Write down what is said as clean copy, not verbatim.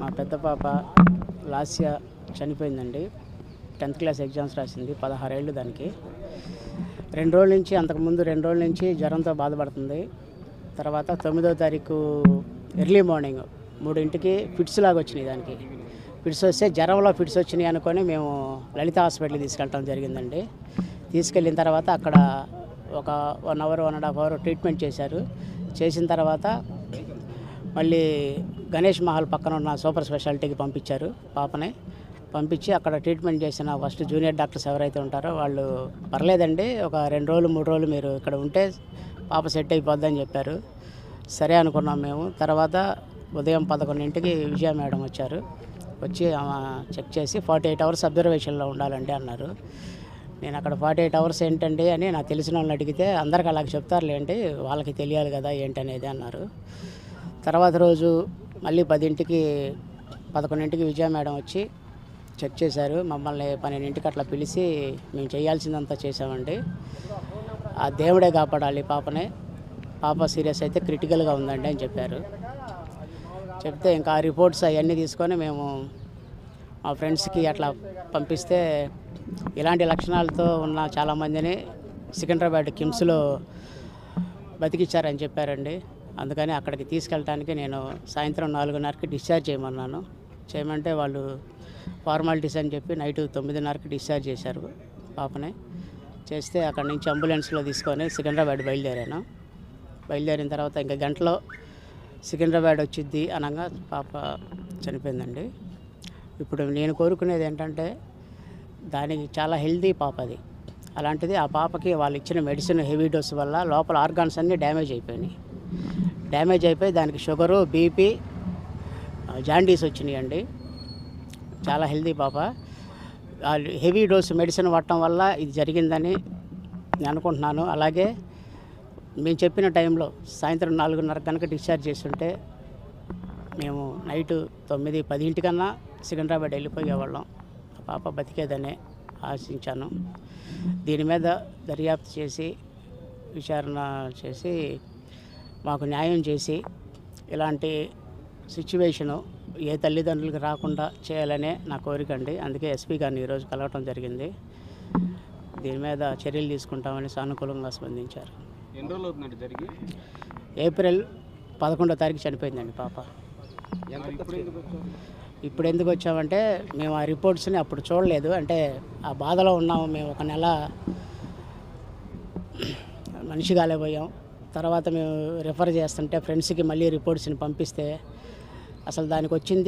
మా పెద్ద పాప లాస్య చనిపోయిందండి. 10th క్లాస్ ఎగ్జామ్స్ రాసింది. 16 ఏళ్ళు దానికి. 2 రోజుల నుంచి అంతకుముందు 2 రోజుల నుంచి జ్వరంతో బాధపడుతుంది. తర్వాత 9వ తారీఖు ఎర్లీ మార్నింగ్ 3ంటికి ఫిట్స్ లాగా వచ్చినాయి. దానికి ఫిట్స్ వస్తే జ్వరంలో ఫిట్స్ వచ్చినాయి అనుకొని మేము లలిత హాస్పిటల్కి తీసుకెళ్ళటం జరిగిందండి. తీసుకెళ్ళిన తర్వాత అక్కడ ఒక 1 అవర్ 1.5 అవర్ ట్రీట్మెంట్ చేశారు. చేసిన తర్వాత మళ్ళీ గణేష్ మహల్ పక్కన ఉన్న సూపర్ స్పెషాలిటీకి పంపించారు. పాపని పంపించి అక్కడ ట్రీట్మెంట్ చేసిన ఫస్ట్ జూనియర్ డాక్టర్స్ ఎవరైతే ఉంటారో వాళ్ళు పర్లేదండి, ఒక 2 రోజులు 3 రోజులు మీరు ఇక్కడ ఉంటే పాప సెట్ అయిపోద్దని చెప్పారు. సరే అనుకున్నాం మేము. తర్వాత ఉదయం 11ంటికి విజయ మేడం వచ్చారు. వచ్చి చెక్ చేసి 48 అవర్స్ అబ్జర్వేషన్లో ఉండాలండి అన్నారు. నేను అక్కడ 48 అవర్స్ ఏంటండి అని నాకు తెలిసిన వాళ్ళని అడిగితే అందరికి అలాగ చెప్తారులేండి, వాళ్ళకి తెలియాలి కదా ఏంటనేది అన్నారు. తర్వాత రోజు మళ్ళీ 10ంటికి 11ంటికి విజయ మేడం వచ్చి చెక్ చేశారు. మమ్మల్ని 12ంటికి అట్లా పిలిచి మేము చేయాల్సిందంతా చేసామండి. ఆ దేవుడే కాపాడాలి పాపని, పాప సీరియస్ అయితే క్రిటికల్గా ఉందండి అని చెప్పారు. చెప్తే ఇంకా ఆ రిపోర్ట్స్ అవన్నీ తీసుకొని మేము మా ఫ్రెండ్స్కి అట్లా పంపిస్తే ఇలాంటి లక్షణాలతో ఉన్న చాలామందిని సికింద్రాబాద్ కిమ్స్లో బతికిచ్చారని చెప్పారండి. అందుకని అక్కడికి తీసుకెళ్ళటానికి నేను సాయంత్రం 4:30కి డిశ్చార్జ్ చేయమంటే వాళ్ళు ఫార్మాలిటీస్ అని చెప్పి నైట్ 9:30కి డిశ్చార్జ్ చేశారు పాపని. చేస్తే అక్కడి నుంచి అంబులెన్స్లో తీసుకొని సికింద్రాబాద్ బయలుదేరాను. బయలుదేరిన తర్వాత ఇంకా గంటలో సికింద్రాబాద్ వచ్చింది అనగా పాప చనిపోయిందండి. ఇప్పుడు నేను కోరుకునేది ఏంటంటే దానికి చాలా హెల్తీ పాప అది. అలాంటిది ఆ పాపకి వాళ్ళు ఇచ్చిన మెడిసిన్ హెవీ డోస్ వల్ల లోపల ఆర్గాన్స్ అన్నీ డ్యామేజ్ అయిపోయి దానికి షుగరు, బీపీ, జాండీస్ వచ్చినాయండి. చాలా హెల్తీ పాప. హెవీ డోస్ మెడిసిన్ వాడటం వల్ల ఇది జరిగిందని నేను అనుకుంటున్నాను. అలాగే మేము చెప్పిన టైంలో సాయంత్రం 4:30 కనుక డిశ్చార్జ్ చేస్తుంటే మేము నైటు 9, 10ంటికన్నా సికింద్రాబాద్ వెళ్ళిపోయేవాళ్ళం. ఆ పాప బతికేదనే ఆశించాను. దీని మీద దర్యాప్తు చేసి విచారణ చేసి మాకు న్యాయం చేసి ఇలాంటి సిచ్యువేషను ఏ తల్లిదండ్రులకు రాకుండా చేయాలనే నా కోరిక అండి. అందుకే ఎస్పీ గారిని ఈరోజు కలవటం జరిగింది. దీని మీద చర్యలు తీసుకుంటామని సానుకూలంగా స్పందించారు. ఎన్ని రోజులు అవుతుందండి జరిగి? ఏప్రిల్ 11వ తారీఖు చనిపోయిందండి పాప. ఇప్పుడు ఎందుకు వచ్చామంటే మేము ఆ రిపోర్ట్స్ని అప్పుడు చూడలేదు. అంటే ఆ బాధలో ఉన్నాము మేము. 1 నెల మనిషి కాలేపోయాం. తర్వాత మేము రిఫర్ చేస్తుంటే ఫ్రెండ్స్కి మళ్ళీ రిపోర్ట్స్ని పంపిస్తే అసలు దానికి వచ్చింది